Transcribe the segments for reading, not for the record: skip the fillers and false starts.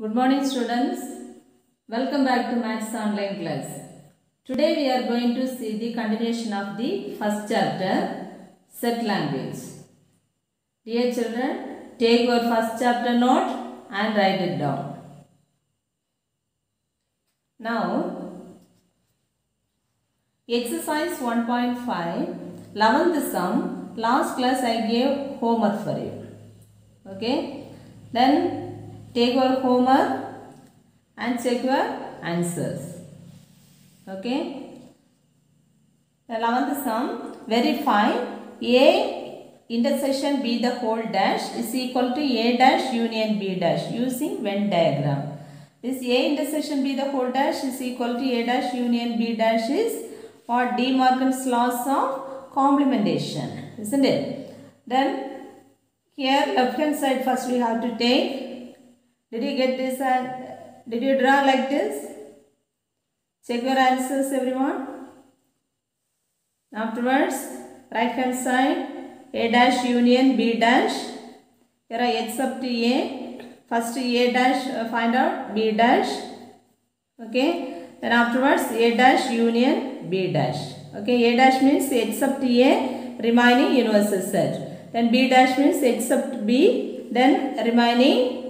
Good morning students. Welcome back to Maths online class. Today we are going to see the continuation of the first chapter, set language. Dear children, take your first chapter note and write it down. Now, exercise 1.5, 11th sum. Last class I gave homework for you. Okay. Then take your homework and check your answers. Okay. The 11th sum, verify A intersection B the whole dash is equal to A dash union B dash using Venn diagram. This A intersection B the whole dash is equal to A dash union B dash is what? De Morgan's laws of complementation, isn't it? Then here left hand side first we have to take. Did you get this and did you draw like this? Check your answers everyone. Afterwards, right hand side A dash union B dash. Here are X up to A. First A dash find out B dash. Okay. Then afterwards A dash union B dash. Okay. A dash means X up to A remaining universal set. Then B dash means X up to B then remaining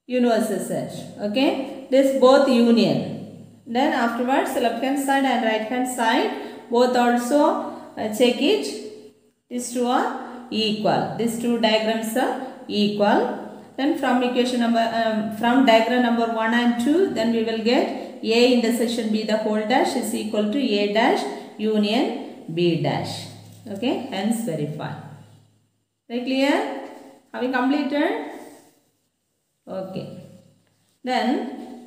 universal set. Okay. This both union. Then afterwards left hand side and right hand side both also check it. These two are equal. These two diagrams are equal. Then from equation number from diagram number 1 and 2 then we will get A intersection B the whole dash is equal to A dash union B dash. Okay. Hence verify. Very clear? Have we completed? Okay. Then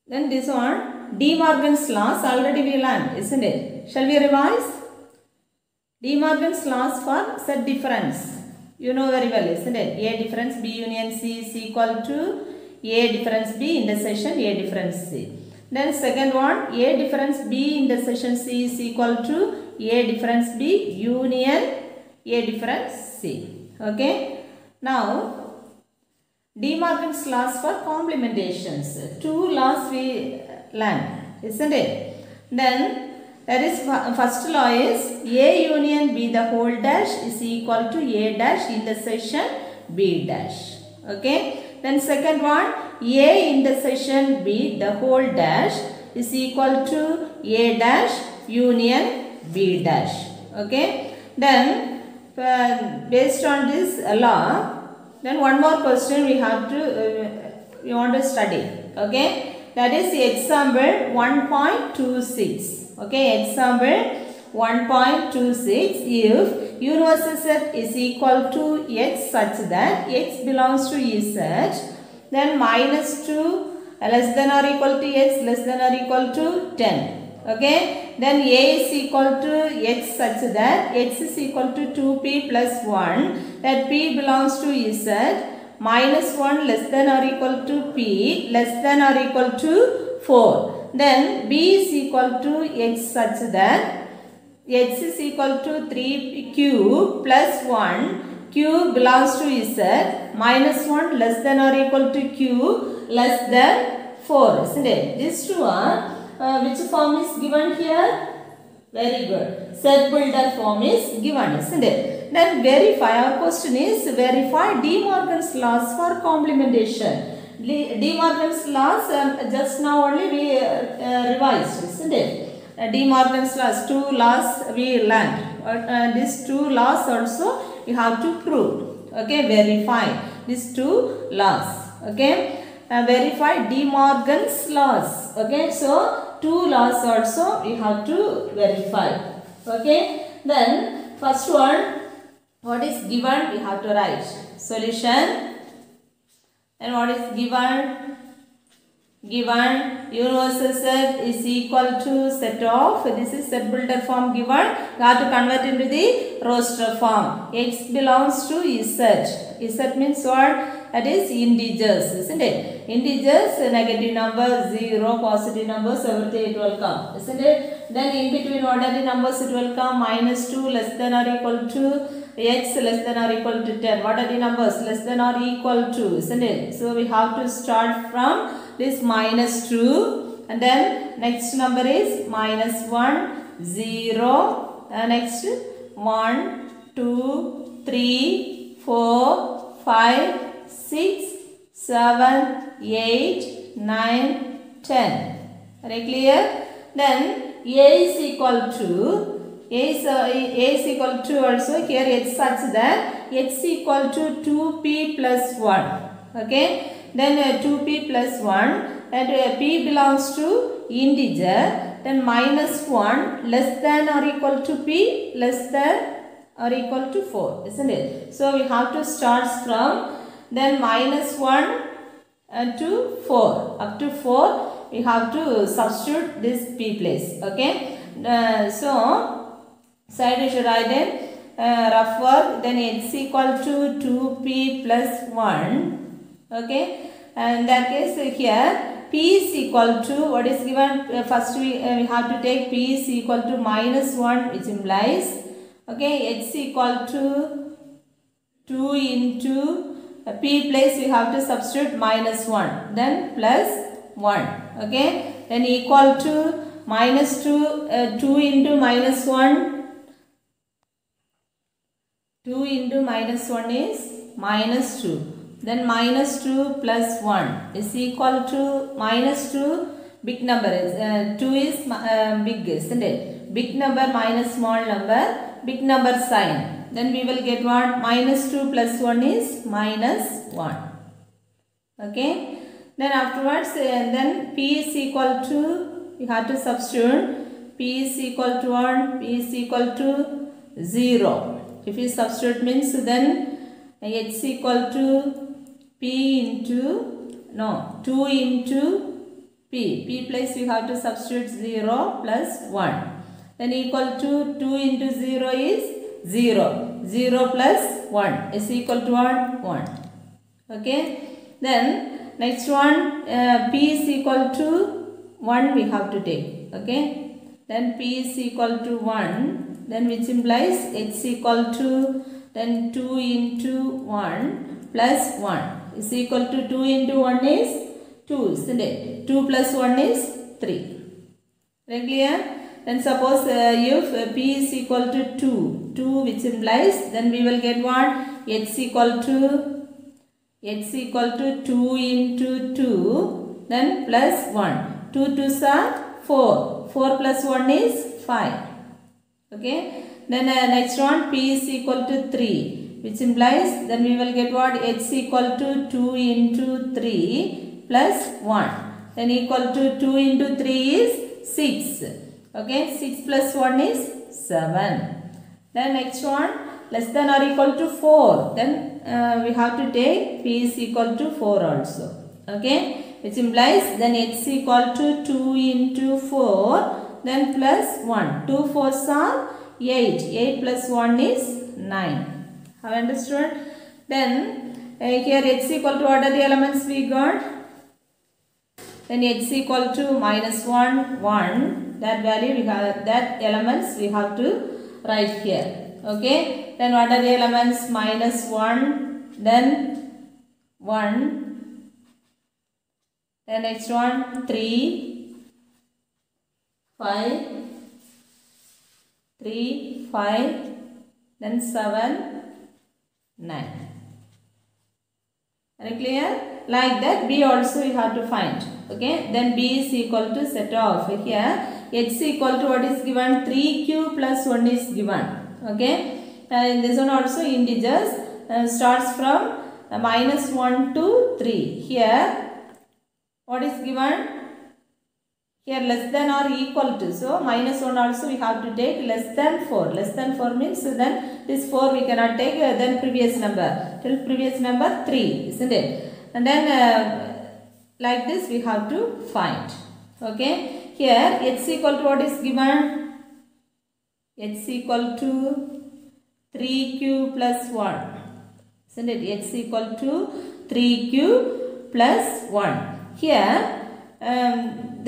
this one, De Morgan's laws already we learned, isn't it? Shall we revise? De Morgan's laws for set difference. You know very well, isn't it? A difference B union C is equal to A difference B intersection A difference C. Then second one, A difference B intersection C is equal to A difference B union A difference C. Okay. Now, De Morgan's laws for complementations. Two laws we learned, isn't it? Then that is first law is A union B the whole dash is equal to A dash intersection B dash. Okay. Then second one, A intersection B the whole dash is equal to A dash union B dash. Okay. Then based on this law, then one more question we have to we want to study. Okay, that is example 1.26. Okay, example 1.26. If universal set is equal to X such that X belongs to Z, then minus 2 less than or equal to X less than or equal to 10. Okay, then A is equal to X such that X is equal to 2P plus 1, that P belongs to Z, minus 1 less than or equal to P less than or equal to 4. Then B is equal to X such that X is equal to 3Q plus 1, Q belongs to Z, minus 1 less than or equal to Q less than 4. Isn't it? These two are which form is given here? Very good. Set builder form is given, isn't it? Then verify. Our question is verify De Morgan's laws for complementation. De Morgan's laws just now only we revised, isn't it? De Morgan's laws, two laws we learned. These two laws also you have to prove. Okay, verify these two laws. Okay, verify De Morgan's laws. Okay, so two laws also we have to verify. Okay, then first one, what is given we have to write solution. And what is given? Given universal set is equal to set of, this is set builder form given, you have to convert into the roster form. X belongs to Z. Z means what? That is integers, isn't it? Integers, negative numbers, 0, positive numbers, everything it will come, isn't it? Then in between what are the numbers it will come? Minus 2 less than or equal to x less than or equal to 10. What are the numbers? Less than or equal to, isn't it? So we have to start from this minus 2, and then next number is minus 1, 0, next 1, 2, 3, 4, 5, 6, 7, 8, 9, 10. Very clear? Then a is equal to a is equal to also here h such that x equal to 2p plus 1. Okay, then 2p plus 1, and p belongs to integer, then minus 1 less than or equal to p less than or equal to 4, isn't it? So we have to start from then minus 1 to 4, up to 4 we have to substitute this p place. Okay, so side we should write in rough work, then x equal to 2p plus 1. Okay, and in that case here p is equal to what is given, first we have to take p is equal to minus 1, which implies, okay, x equal to 2 into p place we have to substitute minus 1, then plus 1. Okay, then equal to minus 2, 2 into minus 1, 2 into minus 1 is minus 2. Then minus 2 plus 1 is equal to minus 2, big number is 2 is big, isn't it? Big number minus small number, big number sign. Then we will get what? Minus 2 plus 1 is minus 1. Okay. Then afterwards, then p is equal to, we have to substitute p is equal to 1, p is equal to 0. If you substitute means then x equal to p into, no, 2 into p. P place we have to substitute 0 plus 1. Then equal to 2 into 0 is 0. 0 plus 1 is equal to 1. Okay. Then next one, p is equal to 1 we have to take. Okay. Then p is equal to 1. Then which implies x equal to then 2 into 1 plus 1 is equal to 2 into 1 is 2, isn't it? 2 plus 1 is 3. Very clear? Then suppose if p is equal to 2 which implies then we will get what? X equal to 2 into 2 then plus 1. 2 2s are 4. 4 plus 1 is 5. Okay. Then next one, p is equal to 3, which implies then we will get what? X equal to 2 into 3 plus 1. Then equal to 2 into 3 is 6. Okay. 6 plus 1 is 7. Then next one, less than or equal to 4. Then we have to take p is equal to 4 also. Okay. Which implies then x equal to 2 into 4. Then plus 1. 2 4s are 8. 8 plus 1 is 9. Have you understood? Then here x equal to what are the elements we got? Then x equal to minus 1, 1. That value we have, that elements we have to write here. Okay. Then what are the elements? Minus 1. Then 1. Then next one 3. 3, 5, then 7, 9. Are you clear? Like that b also you have to find. Okay. Then b is equal to set off. Here x equal to what is given? 3q plus 1 is given. Okay. And this one also integers starts from minus 1 to 3. Here what is given? Here less than or equal to. So minus 1 also we have to take less than 4. Less than 4 means then this 4 we cannot take then previous number. Till previous number 3, isn't it? And then like this we have to find. Okay. Here x equal to what is given? X equal to 3q plus 1. Isn't it? X equal to 3q plus 1. Here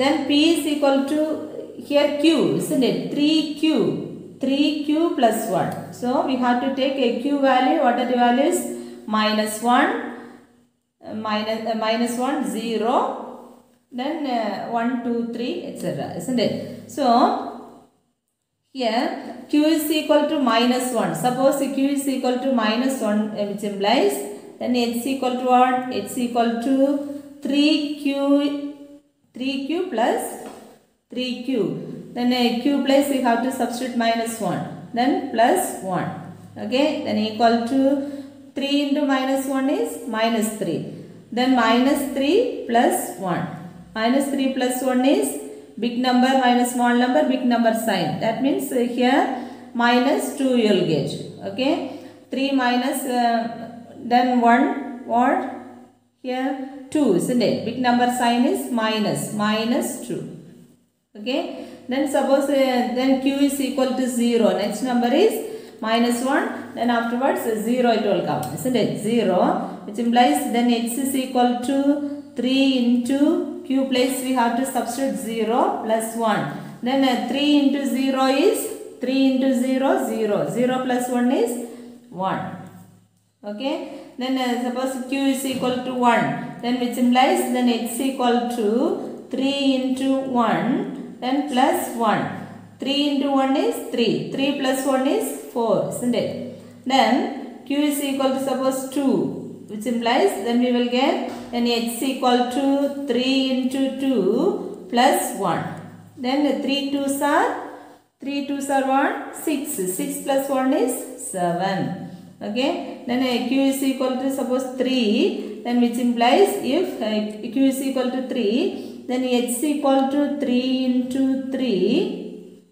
then p is equal to here q, isn't it? 3q 3q plus 1. So we have to take a q value. What are the values? Minus 1, minus 1, 0, then 1, 2, 3, etc. Isn't it? So here q is equal to minus 1. Suppose q is equal to minus 1, which implies then h is equal to what? H is equal to 3q plus 3q. Then q place we have to substitute minus 1. Then plus 1. Okay. Then equal to 3 into minus 1 is minus 3. Then minus 3 plus 1. Minus 3 plus 1 is big number minus small number, big number sign. That means here minus 2 you will get. Okay. 3 minus then 1 what? Here 2, isn't it? Big number sign is minus 2. Okay. Then suppose then q is equal to 0. Next number is minus 1. Then afterwards 0 it will come. Isn't it? 0. Which implies then h is equal to 3 into q place we have to substitute 0 plus 1. Then 3 into 0 is 3 into 0, 0. 0 plus 1 is 1. Okay. Then suppose q is equal to 1. Then which implies then h is equal to 3 into 1. Then plus 1. 3 into 1 is 3. 3 plus 1 is 4. Isn't it? Then q is equal to suppose 2. Which implies then we will get then h is equal to 3 into 2 plus 1. Then 3 2s are what? 6. 6 plus 1 is 7. Okay. Then q is equal to suppose 3. Then which implies if q is equal to 3, then h is equal to 3 into 3.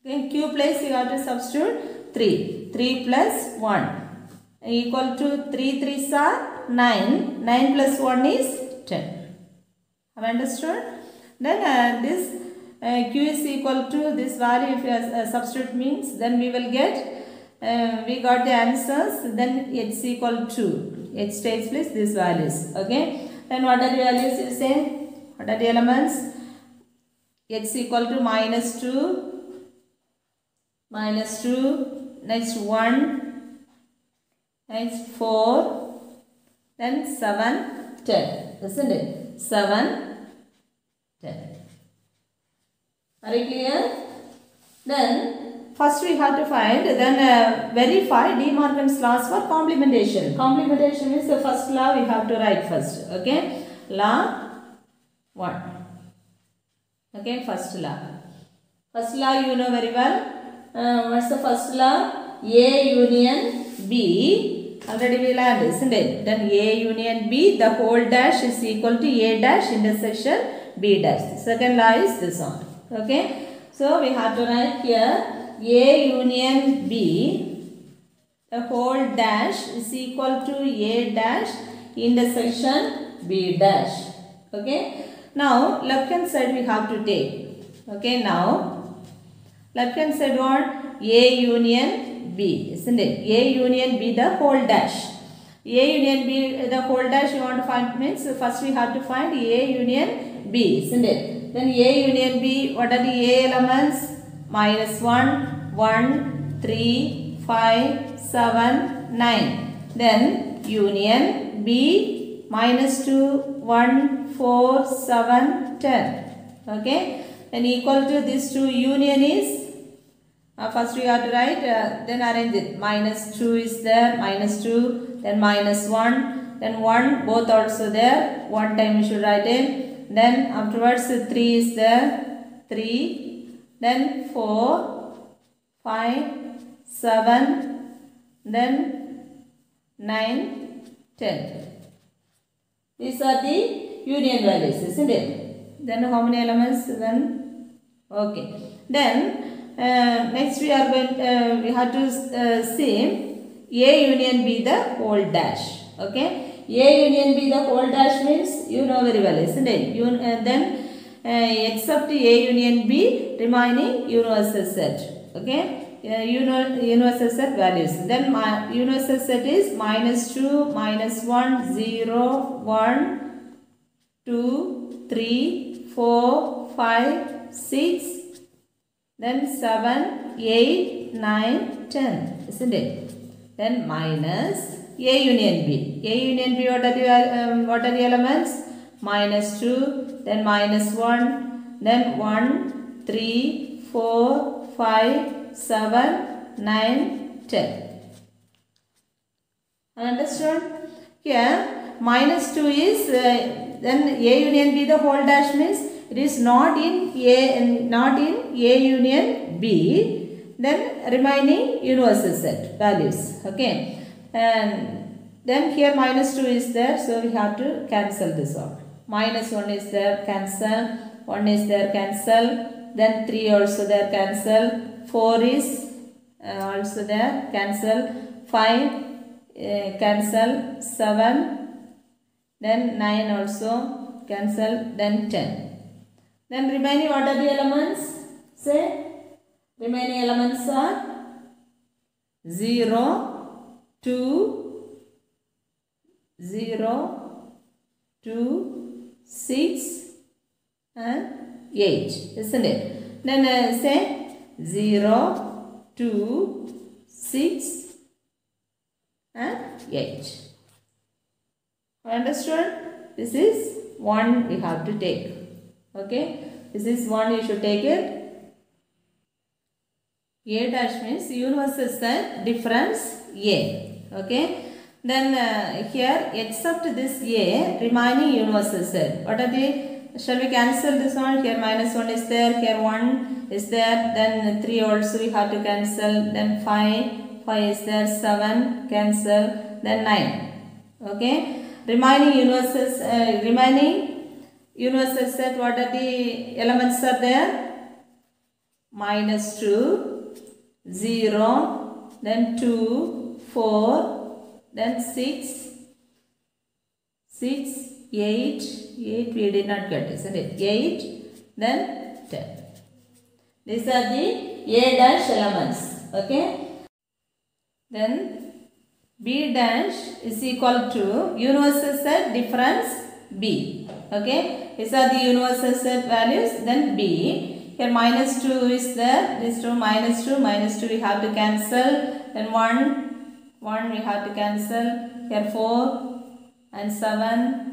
Okay. Q place you have to substitute 3. 3 plus 1. Equal to 3 3s are 9. 9 plus 1 is 10. Have understood? Then this q is equal to this value if you substitute means then we will get we got the answers. Then h is equal to h takes place these values. Okay. Then what are the values you say? What are the elements? H is equal to minus 2, next 1. Next 4, then 7, 10, isn't it? 7, 10. Are you clear? Then first we have to find, then verify De Morgan's laws for complementation. Complementation is the first law we have to write first. Okay, law 1. Okay, first law. First law you know very well. What's the first law? A union B. Already we learned, isn't it? Then A union B, the whole dash is equal to A dash intersection B dash. Second law is this one. Okay. So we have to write here A union B, the whole dash is equal to A dash intersection B dash. Okay. Now left hand side we have to take. Okay. Now left hand side what? A union B, isn't it? A union B the whole dash. A union B the whole dash you want to find means first we have to find A union B, isn't it? Then A union B, what are the A elements? Minus 1, 1, 3, 5, 7, 9. Then union B minus 2, 1, 4, 7, 10. Okay. Then equal to this 2 union is first we have to write, then arrange it. Minus 2 is there, minus 2, then minus 1, then 1, both also there. One time we should write it. Then afterwards 3 is there, 3, then 4, 5, 7, then 9, 10. These are the union values, isn't it? Then how many elements? Then okay. Then next we are going we have to see A union B the whole dash. Okay. A union B the whole dash means you know very well, isn't it? Then except A union B remaining universal set. Okay. Universal set values. Then my universal set is minus 2, minus 1, 0, 1, 2, 3, 4, 5, 6, then 7, 8, 9, 10, isn't it? Then minus A union B. A union B, what are the elements? Minus 2, then minus 1, then 1, 3, 4, 5, 7, 9, 10. Understood? Here minus 2 is then A union B, the whole dash means it is not in A union B, then remaining universal set values. Okay, and then here minus 2 is there, so we have to cancel this one. Minus 1 is there, cancel. 1 is there, cancel. Then 3 also there, cancel. 4 is also there, cancel. 5 cancel. 7, then 9 also cancel, then 10. Then remaining, what are the elements? Say, remaining elements are 0, 2, 0, 2, 6 and 8, isn't it? Then say 0, 2, 6 and 8. Understood? This is 1 we have to take. Okay, this is 1, you should take it. A dash means universal set difference A. Okay, then here except this A, remaining universal set. What are the? Shall we cancel this one? Here minus 1 is there, here 1 is there, then 3 also we have to cancel, then 5 is there, 7 cancel, then 9. Okay, remaining universal set, what are the elements are there? Minus 2, 0, then 2, 4, then 6, 8 we did not get, isn't it? 8, then 10. These are the A dash elements. Okay. Then B dash is equal to universal set difference B. Okay. These are the universal set values. Then B. Here minus 2 is there. This 2 minus 2. Minus 2 we have to cancel. Then 1 we have to cancel. Here 4 and 7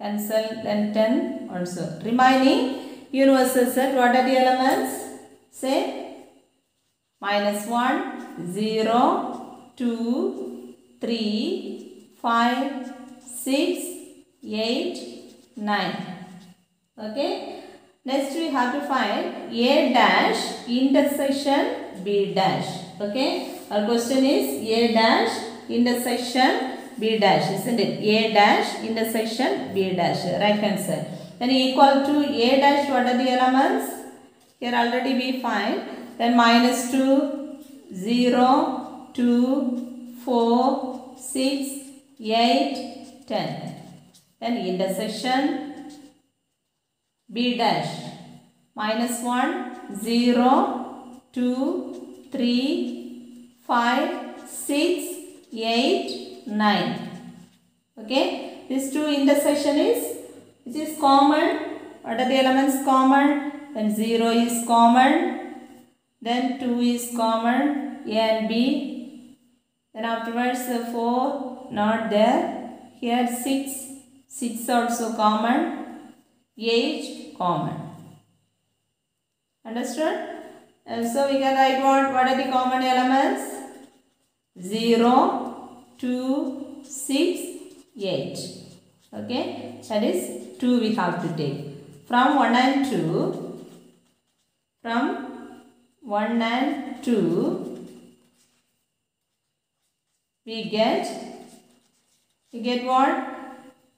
cancel. Then 10 also. Remaining universal set, what are the elements? Say minus 1, 0, 2, 3, 5, 6, 8, 9. Okay. Next we have to find A dash intersection B dash. Okay. Our question is A dash intersection B dash, isn't it? A dash intersection B dash, right hand side. Then equal to A dash, what are the elements? Here already we find. Then minus 2, 0, 2, 4, 6, 8, 10. Then intersection B dash. Minus 1, 0, 2, 3, 5, 6, 8, 9. Okay. This 2 intersection is, which is common. What are the elements common? Then 0 is common. Then 2 is common. A and B. Then afterwards 4 not there. Here 6 also common. 8 common. Understood? And so we can write what are the common elements? 0, 2, 6, 8. Okay, that is 2 we have to take. From 1 and 2, we get what?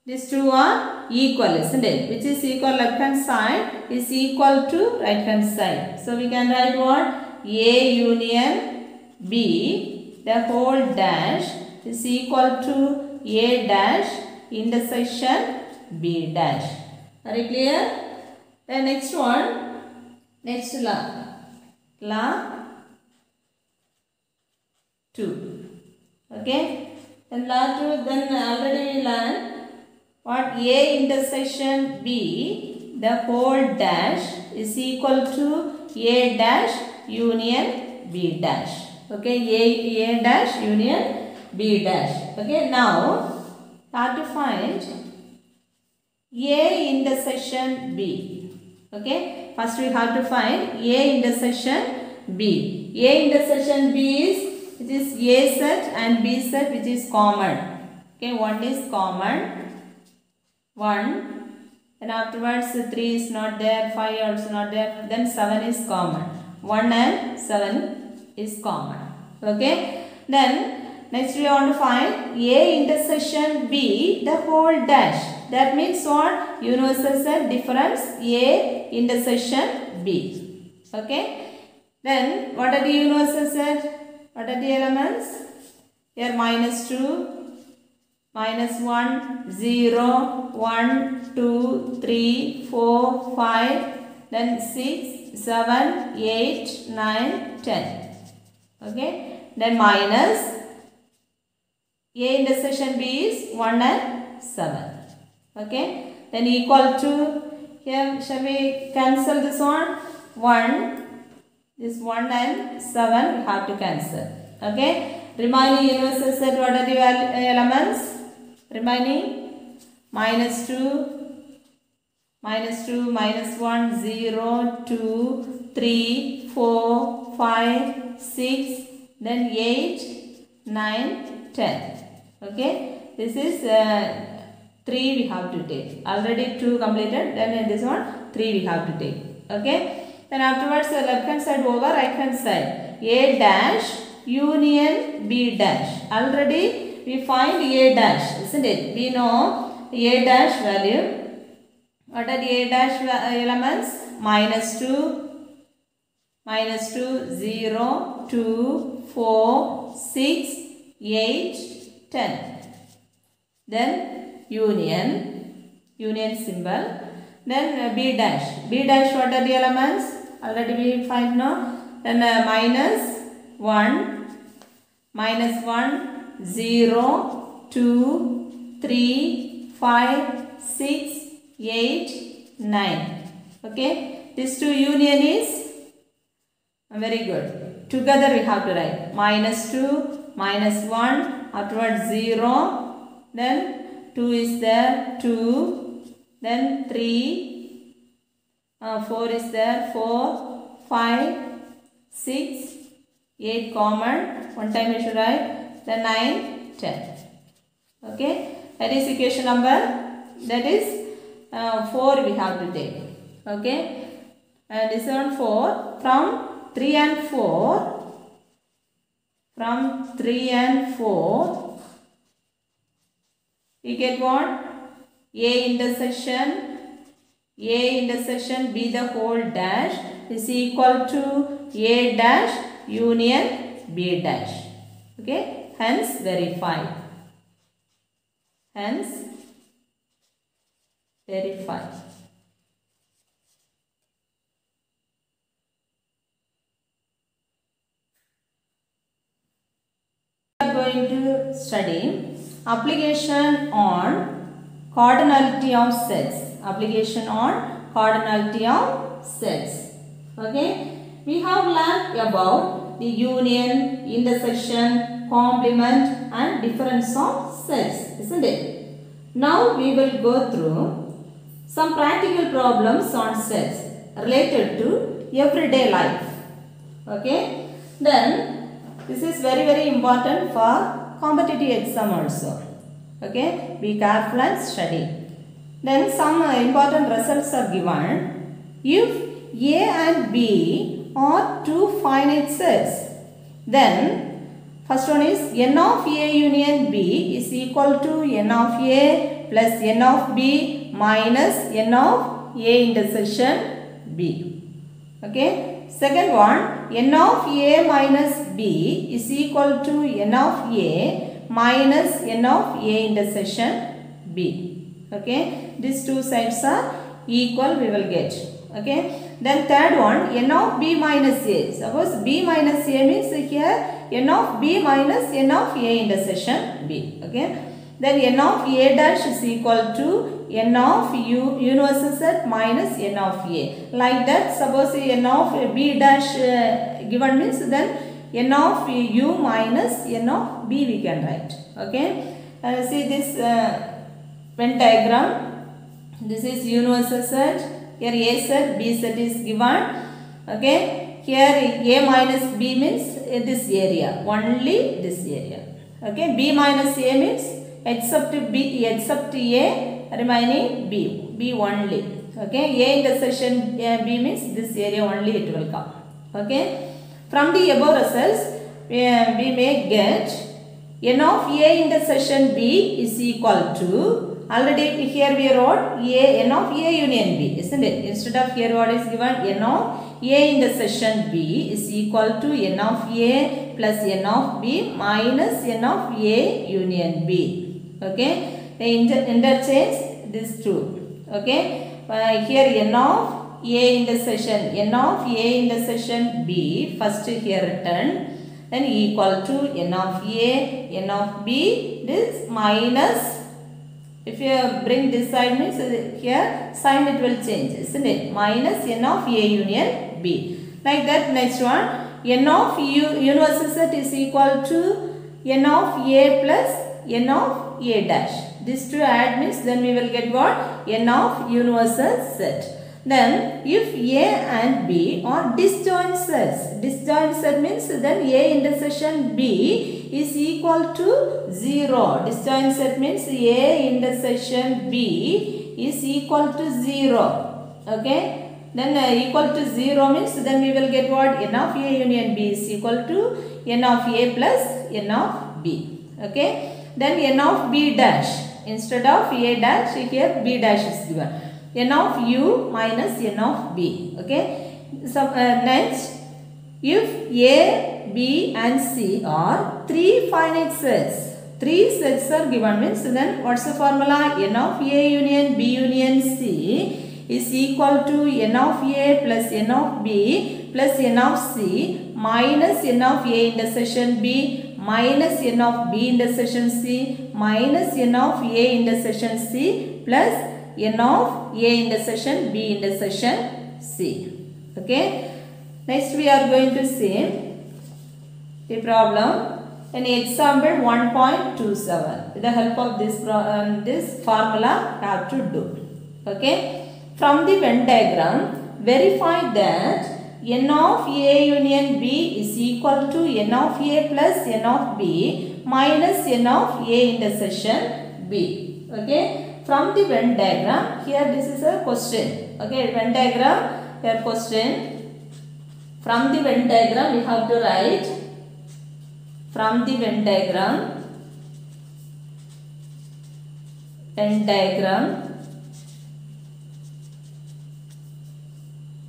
These 2 are equal, isn't it? Which is equal, left hand side is equal to right hand side. So we can write what? A union B, the whole dash is equal to A dash intersection B dash. Are you clear? The next one, next law 2. Okay. Then law 2, then already we learned what? A intersection B, the whole dash is equal to A dash union B dash. Okay, A dash union B dash. Okay, now have to find A intersection B. Okay, first we have to find A intersection B. A intersection B is, it is A set and B set which is common. Okay, one is common, 1. Then afterwards 3 is not there, 5 also not there, then 7 is common. 1 and 7 is common. Okay. Then next we want to find A intersection B the whole dash. That means what? Universal set difference A intersection B. Okay. Then what are the universal set? What are the elements? Here -2. -1, 0, 1, 2, 3, 4, 5, then 6, 7, 8, 9, 10. Okay. Then minus A intersection B is 1 and 7. Okay. Then equal to, here shall we cancel this one? 1, this 1 and 7 we have to cancel. Okay. Remaining universal set, what are the elements? Remaining -2, -1, 0, 2, 3, 4, 5, 6, then 8, 9, 10. Okay, this is 3 we have to take. Already 2 completed, then in this one 3 we have to take. Okay, then afterwards the left hand side over right hand side. A dash union B dash. Already we find A dash, isn't it? We know A dash value. What are the A dash elements? -2, 0, 2, 4, 6, 8, 10. Then union symbol. Then B dash. B dash, what are the elements? Already we find now. Then -1, 0, 2, 3, 5, 6, 8, 9. Okay. These two union is very good. Together we have to write -2, -1, afterwards 0, then 2 is there, 2, then 3, 4 is there, 4, 5, 6, 8 common, one time we should write, then 9, 10. Okay, that is equation number, that is 4 we have to take. Okay, and this one 4, from 3 and 4, we get what? A intersection B the whole dash is equal to A dash union B dash. Okay, hence verify. We are going to study application on cardinality of sets. Okay, we have learned about the union, intersection, complement and difference of sets, isn't it? Now we will go through some practical problems on sets related to everyday life. Okay, then this is very important for competitive exam also. Okay, be careful and study. Then some important results are given. If A and B are two finite sets, then first one is n of A union B is equal to n of A plus n of B minus n of A intersection B. Okay. Second one, n of A minus B is equal to n of A minus n of A intersection B. Okay. These two sides are equal, we will get. Okay. Then third one, n of B minus A. Suppose B minus A means here n of B minus n of A intersection B. Okay. then n of a dash is equal to n of universal set minus n of a. Like that, suppose n of b dash given means then n of u minus n of b we can write. Okay, see this Venn diagram. This is universal set. Here a set, b set is given. Okay, here a minus b means this area, only this area. Okay, b minus a means except b, except a, remaining b, b only. Okay, a intersection b means this area only it will come. Okay, from the above results we may get n of a intersection b is equal to, already here we wrote n of a union b, isn't it? Instead of here what is given, n of a intersection b is equal to n of a plus n of b minus n of a union b. Okay, they interchange these two. Okay, here n of a intersection b first here written, then equal to n of a, n of b, this minus, if you bring this side means here sign it will change, isn't it? Minus n of a union b. Like that, next one, n of universal set is equal to n of a plus n of a dash. These two add means then we will get what? N of universal set. Then if a and b are disjoint sets means then a intersection b is equal to 0. Disjoint set means a intersection b is equal to 0. Okay, then equal to 0 means then we will get what? N of a union b is equal to n of a plus n of b. Okay, then n of b dash, instead of a dash here b dash is given, n of u minus n of b. Okay, so next, if a, b and c are three finite sets, three sets are given means then what's the formula? N of a union b union c is equal to n of a plus n of b plus n of c minus n of a intersection b minus n of b intersection c minus n of a intersection c plus n of a intersection b intersection c. Okay, next we are going to see the problem in example 1.27. With the help of this formula have to do. Okay, from the Venn diagram verify that n of a union b is equal to n of a plus n of b minus n of a intersection b. Okay, from the Venn diagram, here this is a question. Okay, Venn diagram, here question. From the Venn diagram we have to write, from the Venn diagram,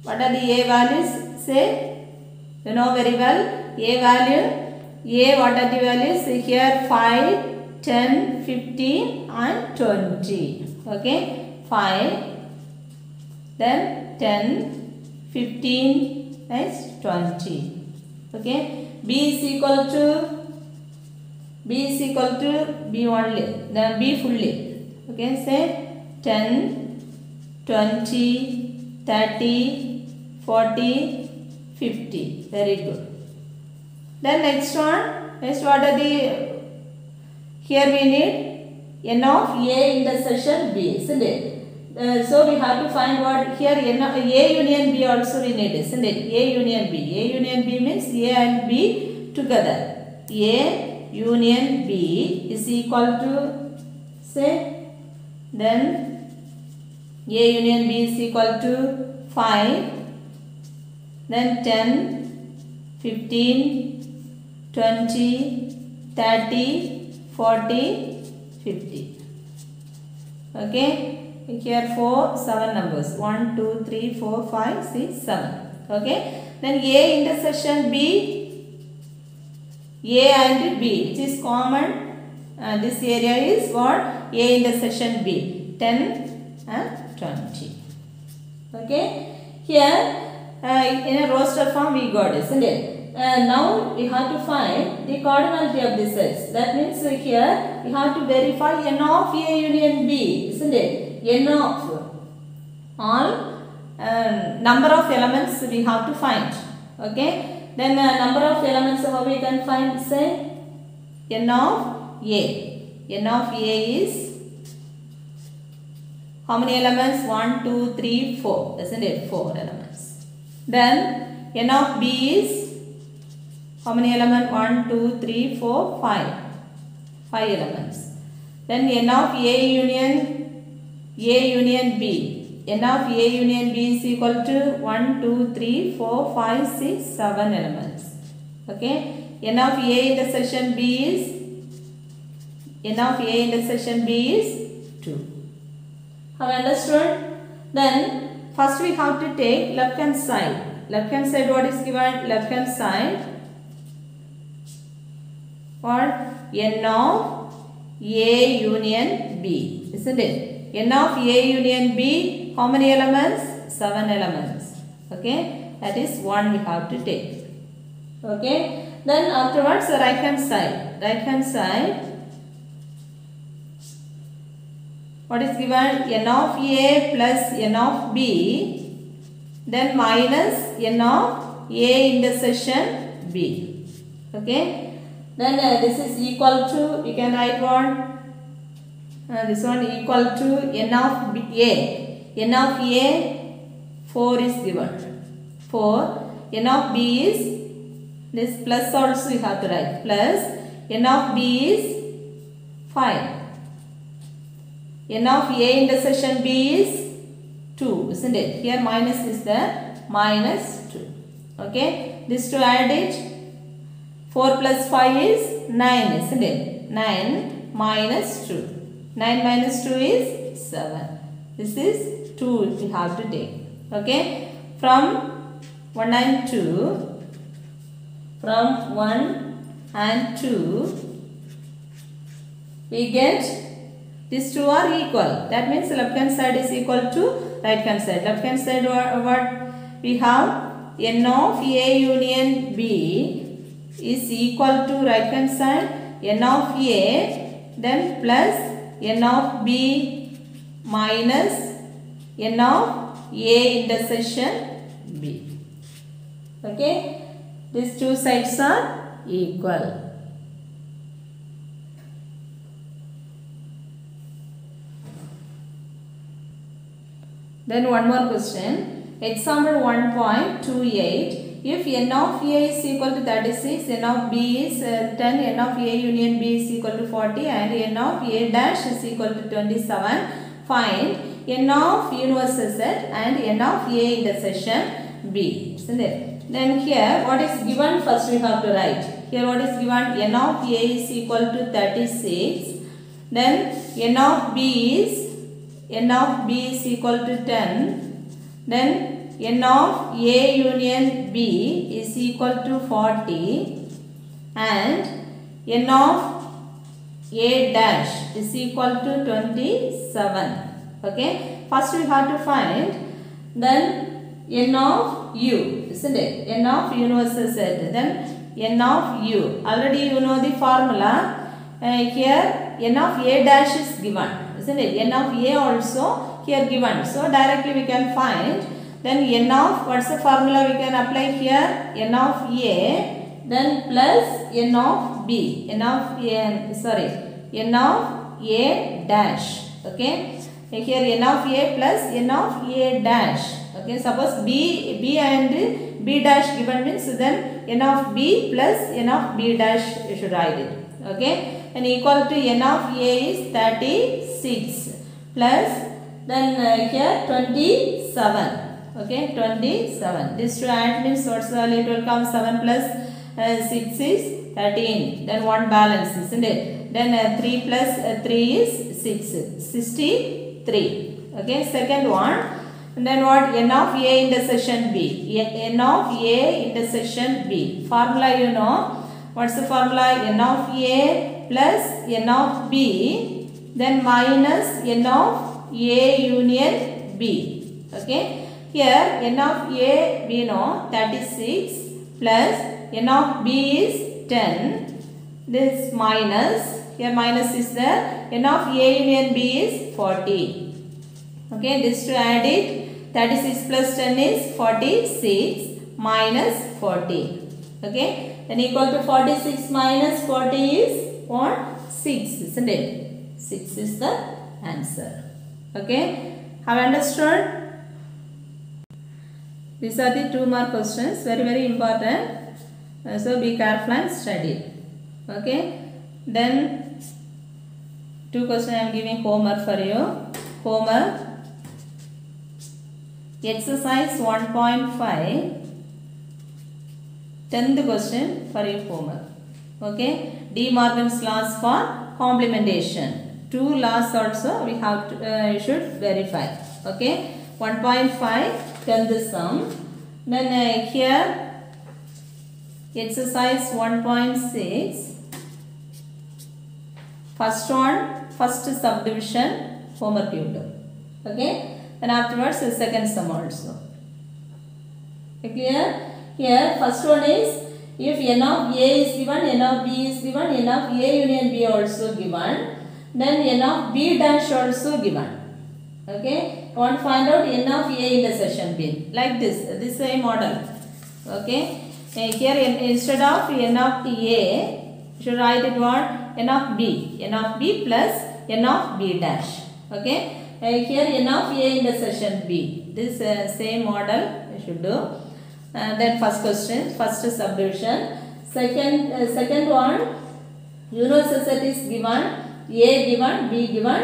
what are the a values? Say, you know very well, a value, what are the values? Here 5, 10, 15 and 20. Okay, 5, then 10, 15, next 20. Okay, b is equal to b only, then b fully. Okay, say 10, 20, 30, 40, 50. Very good. Then next one, what are the, here we need n of a intersection b, isn't it? So we have to find what here, n of a union b also we need, isn't it? A union b means a and b together. A union b is equal to, say, then a union b is equal to 5, then 10, 15, 20, 30, 40, 50. Okay, here 7 numbers, 1, 2, 3, 4, 5, 6, 7. Okay, then a intersection b, a and b, which is common. This area is what? A intersection b, 10 and 20. Okay, here in a roster form we got, isn't it? now we have to find the cardinality of the sets. That means here we have to verify n of A union B, isn't it? N of all number of elements we have to find. Okay. Then number of elements how we can find? Say n of A. N of A is how many elements? 1, 2, 3, 4. Isn't it? 4 elements. Then n of B is how many elements? 1, 2, 3, 4, 5. 5 elements. Then n of A union B. N of A union B is equal to 1, 2, 3, 4, 5, 6, 7 elements. Okay. N of A intersection B is is 2. Have understood? Then first we have to take left hand side. Left hand side, what is given? Left hand side, what? N of A union B, isn't it? N of A union B, how many elements? 7 elements. Okay, that is 1 we have to take. Okay, then afterwards the right hand side. Right hand side, what is given? N of A plus N of B, then minus N of A intersection B. Okay, then this is equal to, we can write what? This one equal to N of A. N of A 4 is given. 4. N of B is, this plus also we have to write. Plus N of B is 5. N of A intersection B is 2, isn't it? Here minus is there, minus 2. Okay, this to add it, 4 plus 5 is 9, isn't it? 9 minus 2. 9 minus 2 is 7. This is 2 we have to take. Okay, from 1 and 2, from 1 and 2, we get these two are equal. That means left hand side is equal to right hand side. Left hand side, what we have? N of A union B is equal to right hand side N of A, then plus N of B minus N of A intersection B. Okay, these two sides are equal. Then one more question. Example 1.28. If N of A is equal to 36, N of B is 10, N of A union B is equal to 40 and N of A dash is equal to 27, find N of universal set and N of A intersection B. Isn't it? Then here what is given, first we have to write. Here what is given? N of A is equal to 36. Then N of B is equal to 10. Then N of A union B is equal to 40 and N of A dash is equal to 27. Okay. First we have to find then N of U, isn't it? N of universal set. Then N of U. Already you know the formula. Here N of A dash is given, isn't it? N of A also here given. So directly we can find. Then N of, what's the formula we can apply here? N of A, then plus N of B. N of A dash. Okay. Here N of A plus N of A dash. Okay. Suppose B and B dash given means then N of B plus N of B dash you should write it. Okay. And equal to N of A is 36 plus then here 27. Okay, 27. This to add means what's the value? It will come 7 plus 6 is 13. Then 1 balance, isn't it? Then 3 plus 3 is 6. 63. Okay, second one. And then what? N of A intersection B. N of A intersection B. Formula you know. What's the formula? N of A plus N of B. Then minus N of A union B. Okay. Here N of A we know 36 plus n of b is 10. This minus, here minus is there, n of a union b is 40. Okay, this to add it, 36 plus 10 is 46 minus 40. Okay, then equal to 46 minus 40 is what? 6, isn't it? 6 is the answer. Okay, have understood? These are the 2 mark questions, very important. So be careful and study. Okay, then 2 questions I am giving homework for you. Homework, exercise 1.5, 10th question for your homework. Okay, De Morgan's laws for complementation. 2 laws also we have to, you should verify. Okay, 1.5, 10th sum. Then here exercise 1.6, first one, first subdivision homework you do. Okay, then afterwards the second sum also. Clear? Here first one is, if n of a is given, n of b is given, n of a union b also given, then n of b dash also given. Okay, you want to find out n of a intersection b, like this is a model. Okay, here instead of n of a, you should write it what? N of b plus n of b dash. Okay, here n of a intersection b, this same model you should do. Then first question, first subdivision. Second one, universal set is given, a given, b given,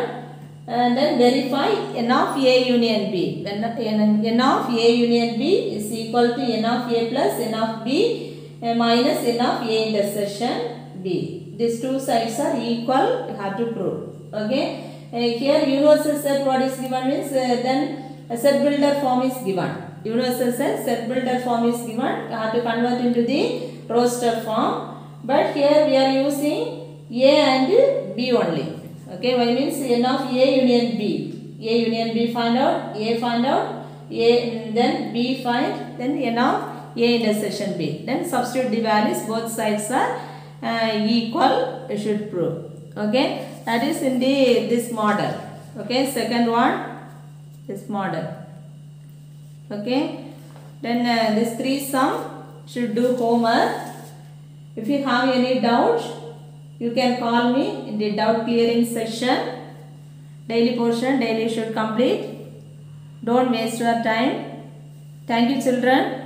and then verify n of a union b. When n of a union b is equal to n of a plus n of b minus n of a intersection b. These 2 sides are equal, you have to prove. Okay, here universal set what is given means, then a set builder form is given. Universal set builder form is given, you have to convert into the roster form, but here we are using a and b only. Okay, why means n of a union b, find out, a find out, a then b find, then n of a intersection b, then substitute the values, both sides are equal, you should prove. Okay, that is in this model. Okay, second one, this model. Okay, then this 3 sum should do homework. If you have any doubt, you can call me in the doubt clearing session. Daily portion, daily should complete. Don't waste your time. Thank you children.